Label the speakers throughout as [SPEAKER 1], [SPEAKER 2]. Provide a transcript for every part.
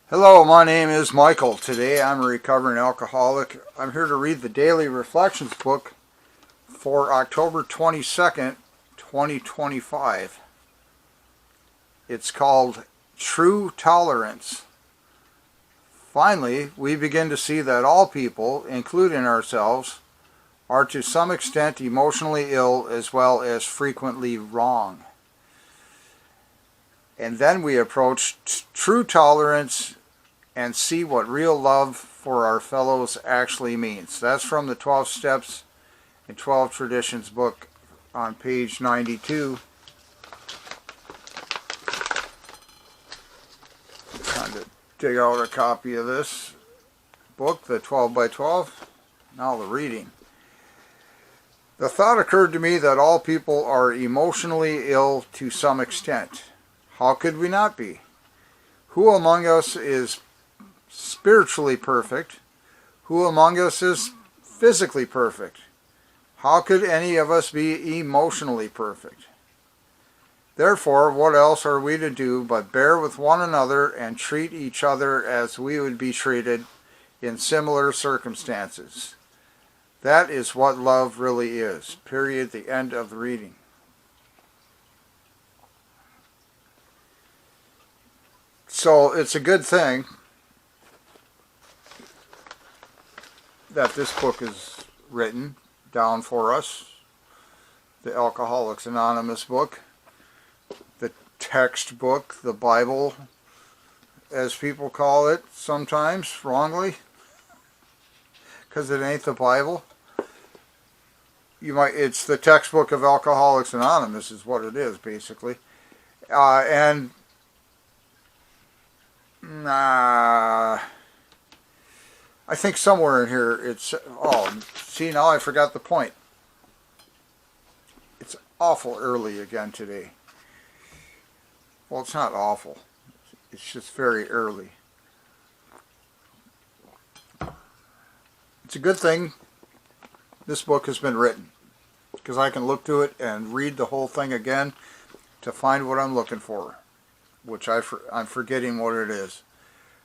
[SPEAKER 1] Hello, my name is Michael. Today I'm a recovering alcoholic. I'm here to read the Daily Reflections book for October 22nd, 2025. It's called True Tolerance. Finally, we begin to see that all people, including ourselves, are to some extent emotionally ill as well as frequently wrong. And then we approach true tolerance and see what real love for our fellows actually means. That's from the 12 Steps and 12 Traditions book on page 92. Trying to dig out a copy of this book, the 12 by 12. Now the reading. The thought occurred to me that all people are emotionally ill to some extent. How could we not be? Who among us is spiritually perfect? Who among us is physically perfect? How could any of us be emotionally perfect? Therefore, what else are we to do but bear with one another and treat each other as we would be treated in similar circumstances? That is what love really is. Period. The end of the reading. So it's a good thing that this book is written down for us, the Alcoholics Anonymous book, the textbook, the Bible, as people call it sometimes, wrongly, because it ain't the Bible. It's the textbook of Alcoholics Anonymous is what it is, basically. I think somewhere in here it's, see, now I forgot the point. It's awful early again today. Well, it's not awful. It's just very early. It's a good thing this book has been written, because I can look to it and read the whole thing again to find what I'm looking for, which I'm forgetting what it is.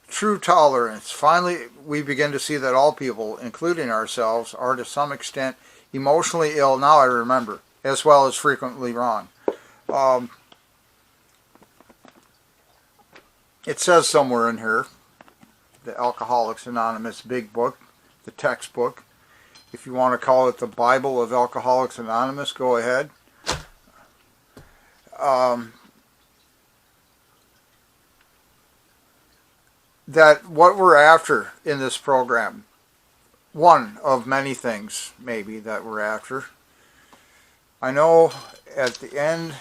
[SPEAKER 1] True tolerance. Finally, we begin to see that all people, including ourselves, are to some extent emotionally ill, now I remember, as well as frequently wrong. It says somewhere in here, the Alcoholics Anonymous big book, the textbook. If you want to call it the Bible of Alcoholics Anonymous, go ahead. That what we're after in this program, one of many things maybe that we're after. I know at the end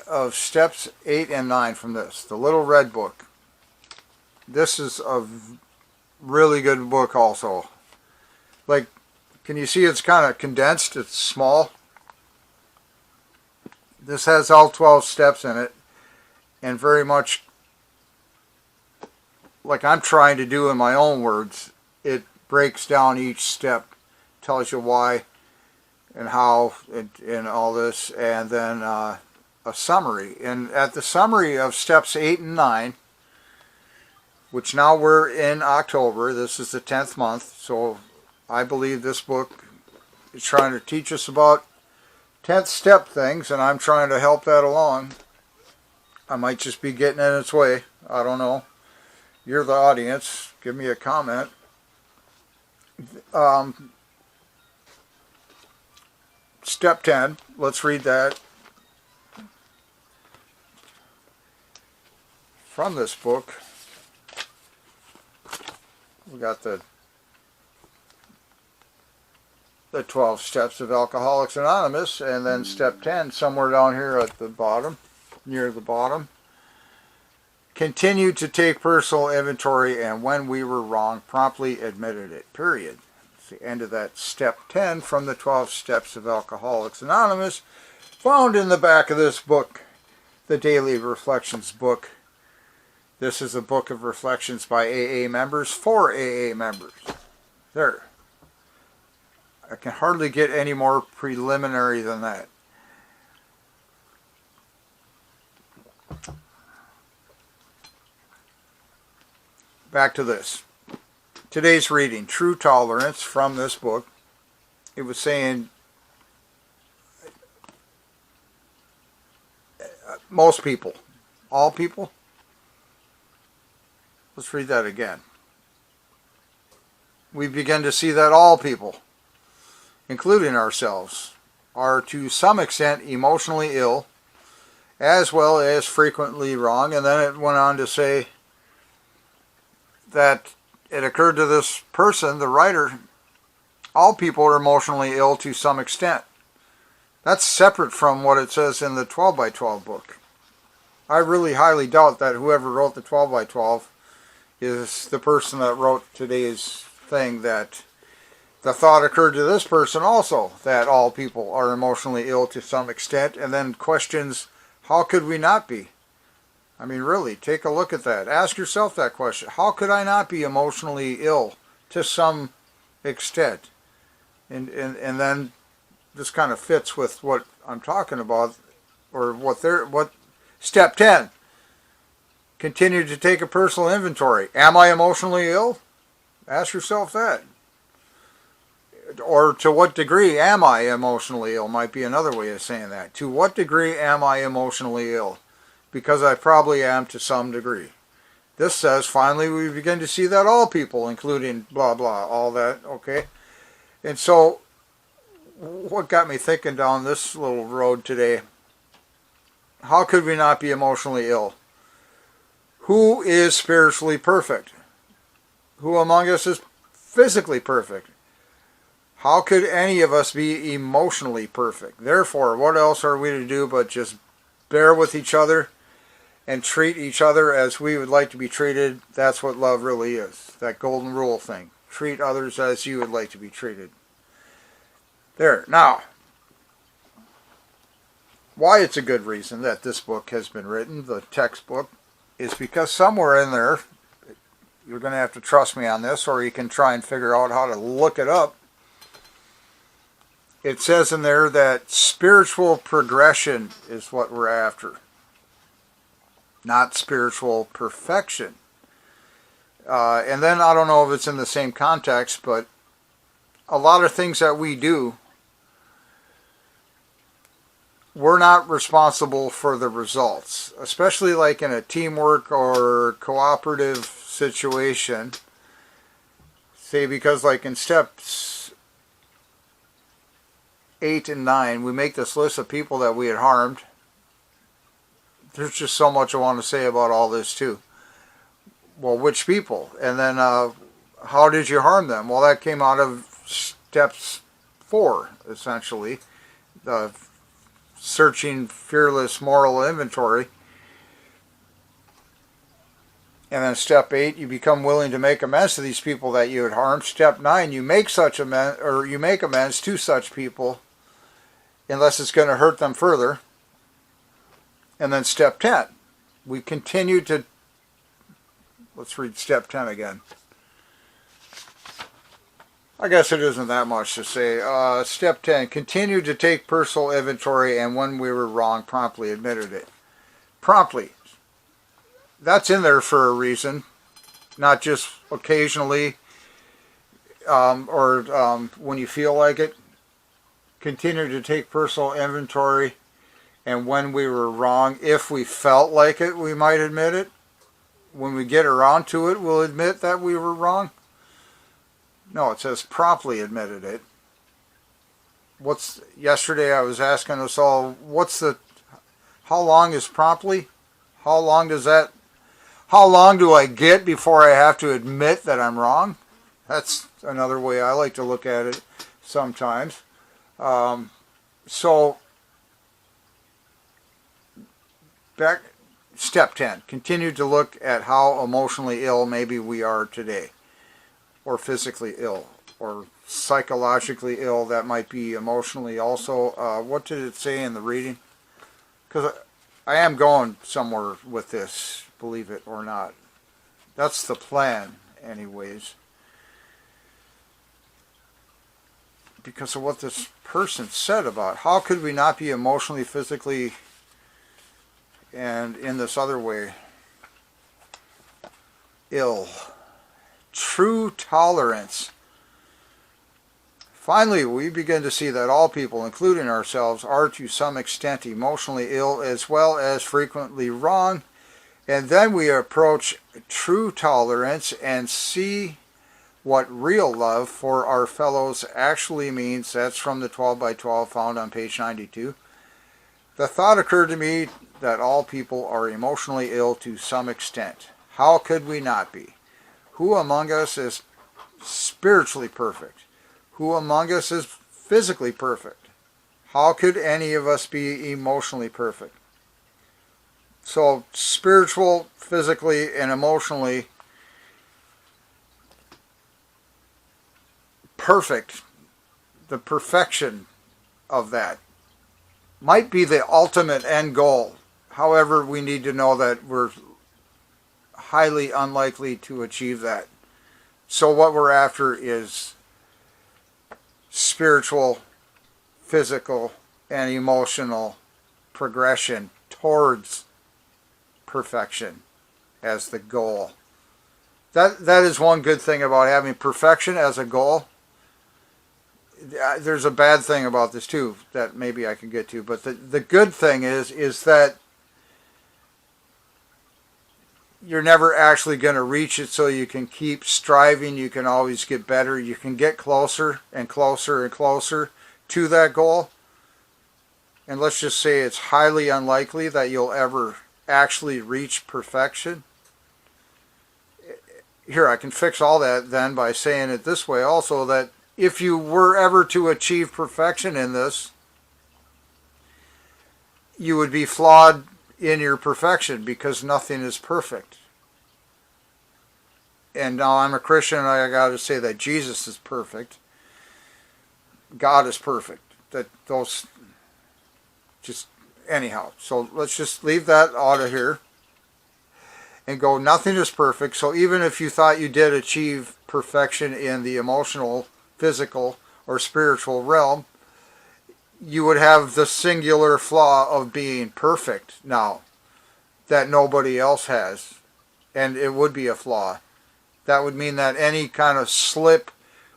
[SPEAKER 1] of steps 8 and 9 from this, the little red book, this is a really good book also. Like, can you see it's kind of condensed? It's small. This has all 12 steps in it, and very much like I'm trying to do in my own words, it breaks down each step, tells you why and how and all this, and then a summary. And at the summary of steps 8 and 9, which now we're in October, this is the 10th month, so I believe this book is trying to teach us about 10th step things, and I'm trying to help that along. I might just be getting in its way. I don't know. You're the audience. Give me a comment. Step 10. Let's read that from this book. We got the 12 Steps of Alcoholics Anonymous, and then step 10 somewhere down here at the bottom, near the bottom. Continue to take personal inventory, and when we were wrong, promptly admitted it. Period. It's the end of that step 10 from the 12 Steps of Alcoholics Anonymous, found in the back of this book, the Daily Reflections book. This is a book of reflections by AA members for AA members. There. I can hardly get any more preliminary than that. back to this. Today's reading, True Tolerance, from this book. It was saying most people, all people. Let's read that again. We begin to see that all people, including ourselves, are to some extent emotionally ill, as well as frequently wrong. And then it went on to say that it occurred to this person, the writer, all people are emotionally ill to some extent. That's separate from what it says in the 12 by 12 book. I really highly doubt that whoever wrote the 12 by 12 is the person that wrote today's thing, that the thought occurred to this person also that all people are emotionally ill to some extent, and then questions, how could we not be? I mean, really, take a look at that. Ask yourself that question. How could I not be emotionally ill to some extent? And then this kind of fits with what I'm talking about, or what step 10. Continue to take a personal inventory. Am I emotionally ill? Ask yourself that. Or to what degree am I emotionally ill might be another way of saying that. To what degree am I emotionally ill? Because I probably am to some degree. This says, finally, we begin to see that all people, including blah, blah, all that, okay? And so, what got me thinking down this little road today, how could we not be emotionally ill? Who is spiritually perfect? Who among us is physically perfect? How could any of us be emotionally perfect? Therefore, what else are we to do but just bear with each other and treat each other as we would like to be treated? That's what love really is. That golden rule thing. Treat others as you would like to be treated. There. Now, why it's a good reason that this book has been written, the textbook, is because somewhere in there, you're going to have to trust me on this, or you can try and figure out how to look it up. It says in there that spiritual progression is what we're after, not spiritual perfection. And then I don't know if it's in the same context, but a lot of things that we do, we're not responsible for the results, especially like in a teamwork or cooperative situation. Say, because like in steps 8 and 9, we make this list of people that we had harmed. There's just so much I want to say about all this too. Well, which people? And then how did you harm them? Well, that came out of steps 4, essentially. The searching fearless moral inventory. And then step 8, you become willing to make amends to these people that you had harmed. Step 9, you make such amends, or you make amends to such people unless it's going to hurt them further. And then step 10, we continue to, let's read step 10 again. I guess it isn't that much to say. Step 10, continue to take personal inventory, and when we were wrong, promptly admitted it. Promptly. That's in there for a reason, not just occasionally or when you feel like it. Continue to take personal inventory, and when we were wrong, if we felt like it, we might admit it. When we get around to it, we'll admit that we were wrong. No, it says promptly admitted it. Yesterday I was asking us all, how long is promptly? How long do I get before I have to admit that I'm wrong? That's another way I like to look at it sometimes. So, back, step 10, continue to look at how emotionally ill maybe we are today, or physically ill, or psychologically ill. That might be emotionally also. What did it say in the reading? Because I am going somewhere with this, believe it or not. That's the plan, anyways. Because of what this person said about how could we not be emotionally, physically, and in this other way, ill. true tolerance. Finally, we begin to see that all people, including ourselves, are to some extent emotionally ill as well as frequently wrong. And then we approach true tolerance and see what real love for our fellows actually means. That's from the 12 by 12 found on page 92. The thought occurred to me that all people are emotionally ill to some extent. How could we not be? Who among us is spiritually perfect? Who among us is physically perfect? How could any of us be emotionally perfect? So spiritual, physically, and emotionally perfect, the perfection of that, might be the ultimate end goal. However, we need to know that we're highly unlikely to achieve that. So what we're after is spiritual, physical, and emotional progression towards perfection as the goal. That is one good thing about having perfection as a goal. There's a bad thing about this too that maybe I can get to, but the good thing is that you're never actually going to reach it, so you can keep striving. You can always get better. You can get closer and closer and closer to that goal. And let's just say it's highly unlikely that you'll ever actually reach perfection. Here, I can fix all that then by saying it this way also, that if you were ever to achieve perfection in this, you would be flawed in your perfection, because nothing is perfect. And now I'm a Christian, and I got to say that Jesus is perfect. God is perfect. That those just anyhow. So let's just leave that out of here and go, nothing is perfect. So even if you thought you did achieve perfection in the emotional, physical, or spiritual realm, you would have the singular flaw of being perfect now that nobody else has. And it would be a flaw. That would mean that any kind of slip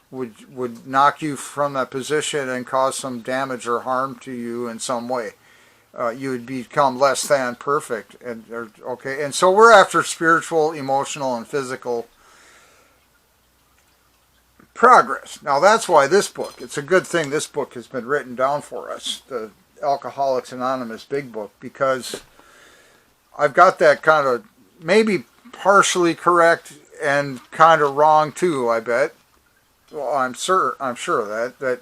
[SPEAKER 1] would knock you from that position and cause some damage or harm to you in some way. You would become less than perfect. And so we're after spiritual, emotional, and physical progress. Now that's why this book, it's a good thing this book has been written down for us, the Alcoholics Anonymous Big Book, because I've got that kind of maybe partially correct and kind of wrong too, I bet. Well, I'm sure of that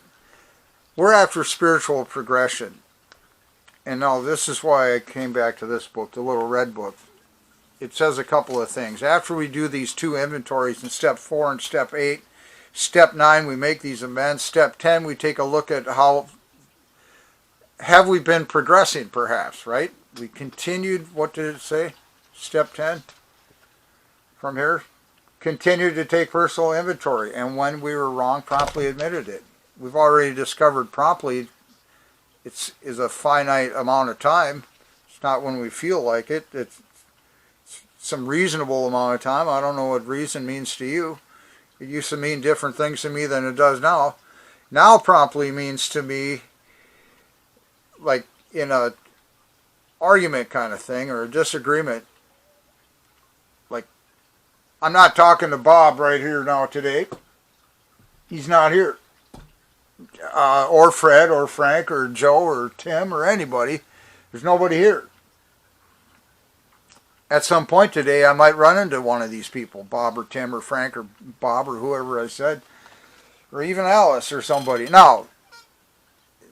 [SPEAKER 1] we're after spiritual progression. And now this is why I came back to this book, the Little Red Book. It says a couple of things. After we do these two inventories in step 4 and step 8, step 9, we make these amends. Step 10, we take a look at how have we been progressing, perhaps, right? We continued, what did it say? Step 10 from here. Continued to take personal inventory, and when we were wrong, promptly admitted it. We've already discovered promptly is a finite amount of time. It's not when we feel like it. It's some reasonable amount of time. I don't know what reason means to you. It used to mean different things to me than it does now. Now promptly means to me, like in a argument kind of thing or a disagreement, like I'm not talking to Bob right here now today. He's not here. Or Fred or Frank or Joe or Tim or anybody. There's nobody here. At some point today, I might run into one of these people, Bob or Tim or Frank or Bob or whoever I said, or even Alice or somebody. Now,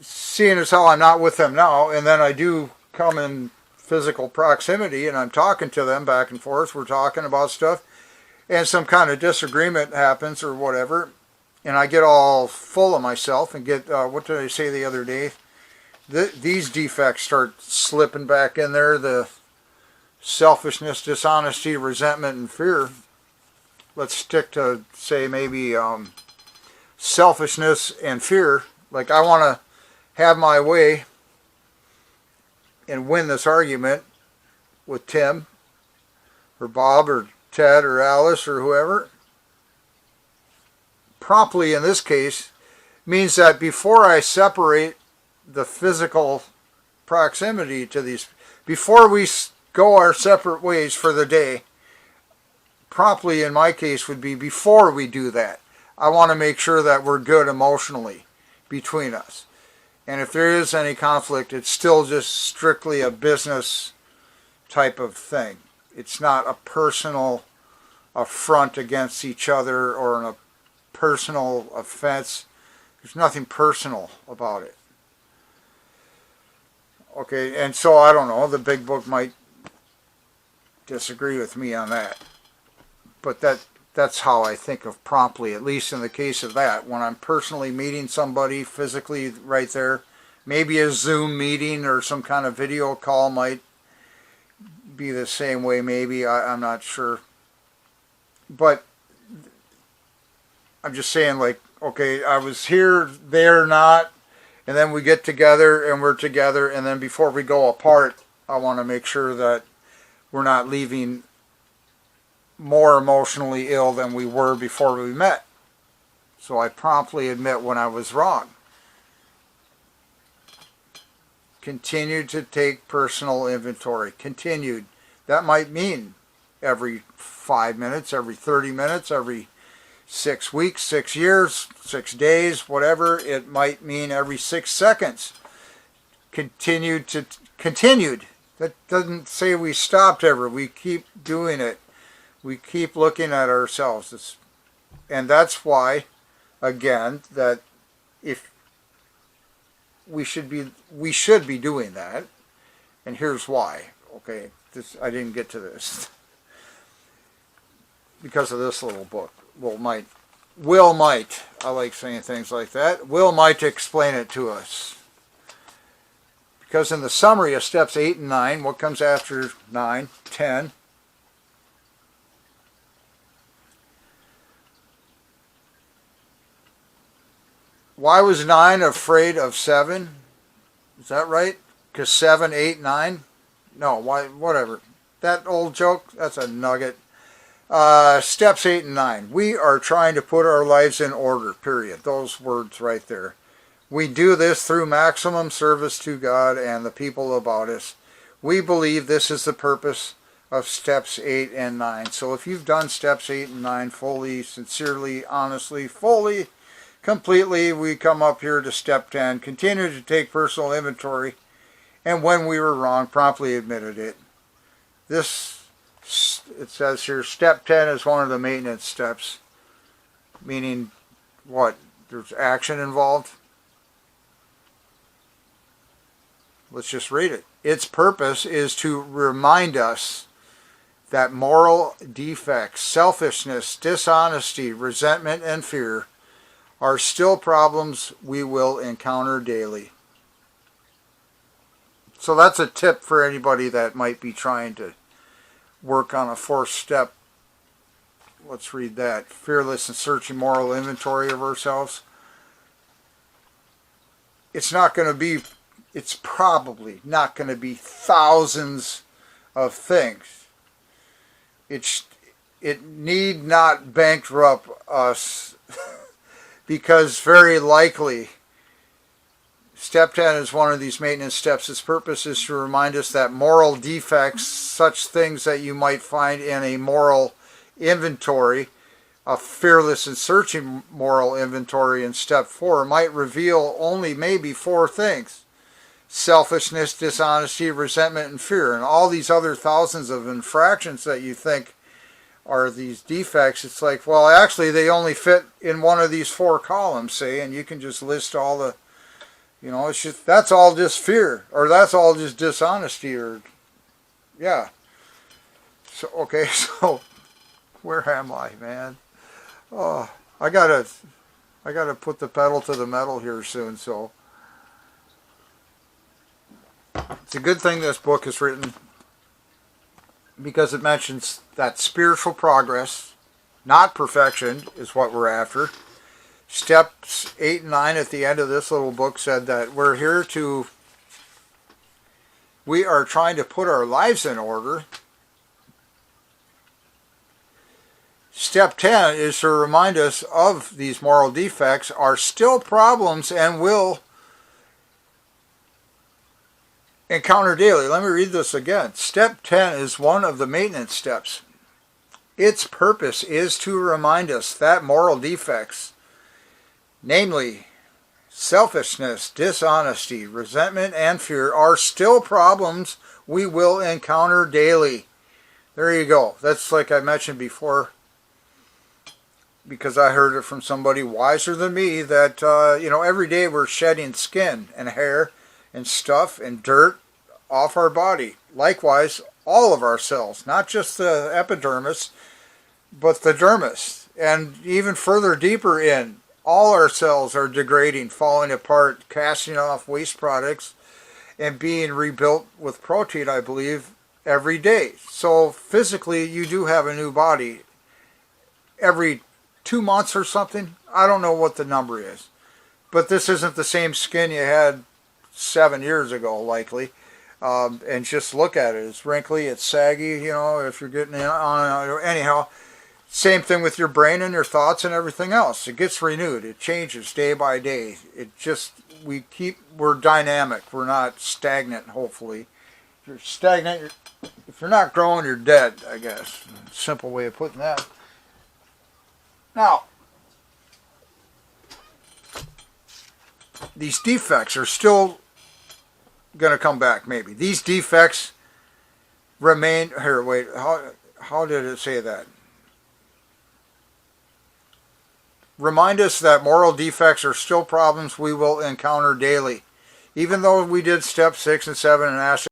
[SPEAKER 1] seeing as how I'm not with them now, and then I do come in physical proximity and I'm talking to them back and forth, we're talking about stuff, and some kind of disagreement happens or whatever, and I get all full of myself and get, what did I say the other day? These defects start slipping back in there, the selfishness, dishonesty, resentment, and fear. Let's stick to, say, maybe selfishness and fear. Like, I want to have my way and win this argument with Tim or Bob or Ted or Alice or whoever. promptly in this case means that before I separate the physical proximity to these, before we go our separate ways for the day, promptly in my case would be before we do that, I want to make sure that we're good emotionally between us. And if there is any conflict, it's still just strictly a business type of thing. It's not a personal affront against each other or a personal offense. There's nothing personal about it. Okay, and so I don't know, the big book might disagree with me on that. But that's how I think of promptly, at least in the case of that. When I'm personally meeting somebody physically right there, maybe a Zoom meeting or some kind of video call might be the same way, maybe. I'm not sure. But I'm just saying, like, okay, I was here, they're not, and then we get together and we're together, and then before we go apart, I want to make sure that we're not leaving more emotionally ill than we were before we met. So I promptly admit when I was wrong. Continued to take personal inventory. Continued. That might mean every 5 minutes, every 30 minutes, every 6 weeks, 6 years, 6 days, whatever. It might mean every 6 seconds. Continued. That doesn't say we stopped ever. We keep doing it. We keep looking at ourselves. And that's why, again, that if we should be doing that. And here's why. Okay, I didn't get to this because of this little book. Will might. I like saying things like that. Will might explain it to us. Because in the summary of steps 8 and 9, what comes after 9, 10? Why was 9 afraid of 7? Is that right? Because 7, 8, 9? No, why? Whatever. That old joke, that's a nugget. Steps 8 and 9. We are trying to put our lives in order, period. Those words right there. We do this through maximum service to God and the people about us. We believe this is the purpose of steps 8 and 9. So if you've done steps 8 and 9 fully, sincerely, honestly, fully, completely, we come up here to step 10. Continue to take personal inventory. And when we were wrong, promptly admitted it. This, it says here, step 10 is one of the maintenance steps. Meaning, what? There's action involved? Let's just read it. Its purpose is to remind us that moral defects, selfishness, dishonesty, resentment, and fear are still problems we will encounter daily. So that's a tip for anybody that might be trying to work on a 4th step. Let's read that. Fearless and searching moral inventory of ourselves. It's probably not going to be thousands of things. It need not bankrupt us because very likely step 10 is one of these maintenance steps. Its purpose is to remind us that moral defects, such things that you might find in a moral inventory, a fearless and searching moral inventory in step 4, might reveal only maybe 4 things. Selfishness, dishonesty, resentment, and fear. And all these other thousands of infractions that you think are these defects, it's like, well, actually they only fit in one of these 4 columns, say, and you can just list all the, it's just, that's all just fear, or that's all just dishonesty, or, yeah. So, okay, so, where am I, man? Oh, I gotta put the pedal to the metal here soon, so. It's a good thing this book is written because it mentions that spiritual progress, not perfection, is what we're after. Steps 8 and 9 at the end of this little book said that we are trying to put our lives in order. step 10 is to remind us of these moral defects are still problems and will encounter daily. Let me read this again. Step 10 is one of the maintenance steps. Its purpose is to remind us that moral defects, namely selfishness, dishonesty, resentment, and fear, are still problems we will encounter daily. There you go. That's like I mentioned before, because I heard it from somebody wiser than me, that every day we're shedding skin and hair and stuff and dirt off our body. Likewise, all of our cells, not just the epidermis, but the dermis, and even further deeper in, all our cells are degrading, falling apart, casting off waste products, and being rebuilt with protein, I believe, every day. So physically, you do have a new body every 2 months or something. I don't know what the number is, but this isn't the same skin you had 7 years ago, likely. And just look at it. It's wrinkly, it's saggy, if you're getting on. Anyhow, same thing with your brain and your thoughts and everything else. It gets renewed. It changes day by day. We're dynamic. We're not stagnant, hopefully. If you're stagnant, if you're not growing, you're dead, I guess. Simple way of putting that. Now, these defects are still going to come back, maybe. These defects remain... Here, wait. How did it say that? Remind us that moral defects are still problems we will encounter daily. Even though we did step 6 and 7 and asked